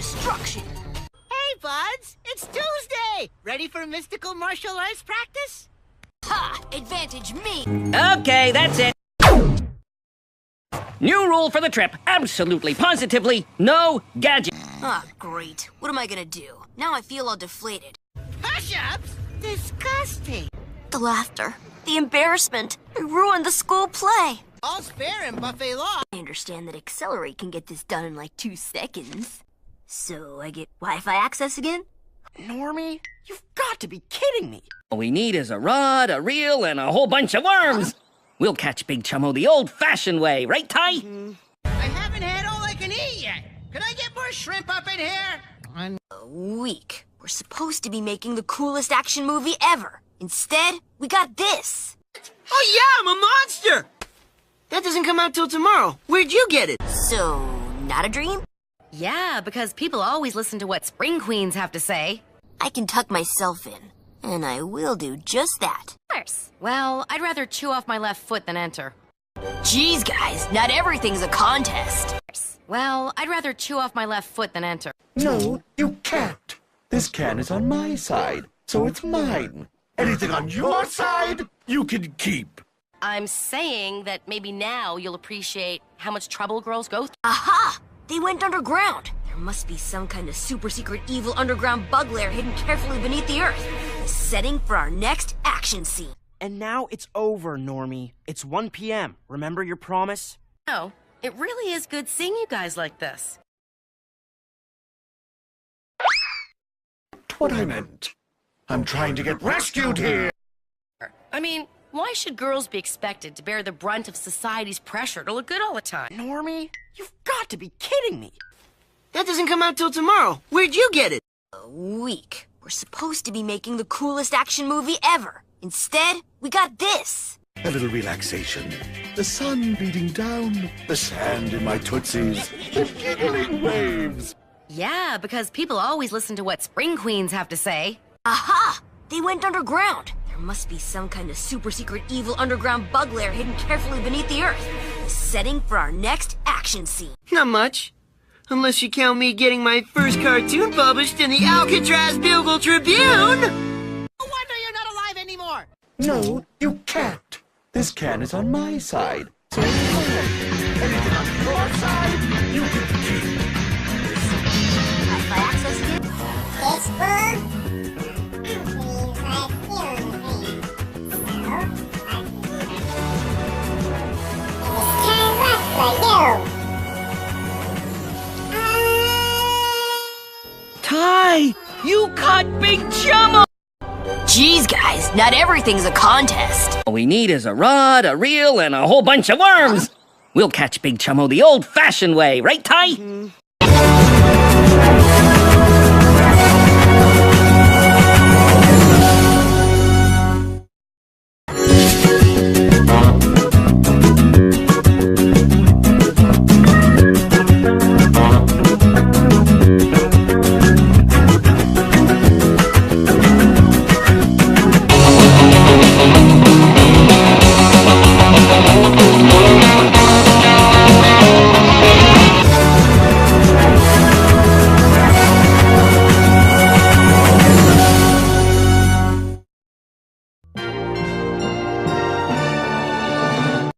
destruction. Hey, buds! It's Tuesday! Ready for mystical martial arts practice? Ha! Advantage me! Okay, that's it. New rule for the trip. Absolutely, positively, no gadget. Ah, great. What am I gonna do? Now I feel all deflated. Push-ups? Disgusting! The laughter, the embarrassment, it ruined the school play. All's fair in buffet law. I understand that Accelerate can get this done in like 2 seconds. So I get Wi-Fi access again? Normie, you've got to be kidding me. All we need is a rod, a reel, and a whole bunch of worms. We'll catch Big Chummo the old-fashioned way, right, Ty? I haven't had all I can eat yet. Could I get more shrimp up in here? A week. We're supposed to be making the coolest action movie ever. Instead, we got this. Oh yeah, I'm a monster! That doesn't come out till tomorrow. Where'd you get it? So, not a dream? Yeah, because people always listen to what Spring Queens have to say. I can tuck myself in, and I will do just that. Well, I'd rather chew off my left foot than enter. Geez, guys, not everything's a contest. Well, I'd rather chew off my left foot than enter. No, you can't. This can is on my side, so it's mine. Anything on your side, you can keep. I'm saying that maybe now you'll appreciate how much trouble girls go through. Aha! They went underground. There must be some kind of super secret evil underground bug lair hidden carefully beneath the earth. The setting for our next action scene. And now it's over, Normie. It's 1 p.m. Remember your promise? No, it really is good seeing you guys like this. What I meant. I'm trying to get rescued here. I mean, why should girls be expected to bear the brunt of society's pressure to look good all the time? Normie, you've got to be kidding me. That doesn't come out till tomorrow. Where'd you get it? A week. We're supposed to be making the coolest action movie ever. Instead, we got this. A little relaxation. The sun beating down, the sand in my tootsies, the giggling waves. Yeah, because people always listen to what Spring Queens have to say. Aha! They went underground. There must be some kind of super secret evil underground bug lair hidden carefully beneath the earth. The setting for our next action scene. Not much. Unless you count me getting my first cartoon published in the Alcatraz Bugle Tribune! No wonder you're not alive anymore! No, you can't. This can is on my side, so it's mine. Anything on your side, you can keep. Wi-Fi access again? Ty, you caught Big Chummo! Geez, guys, not everything's a contest. All we need is a rod, a reel, and a whole bunch of worms. We'll catch Big Chummo the old-fashioned way, right, Ty?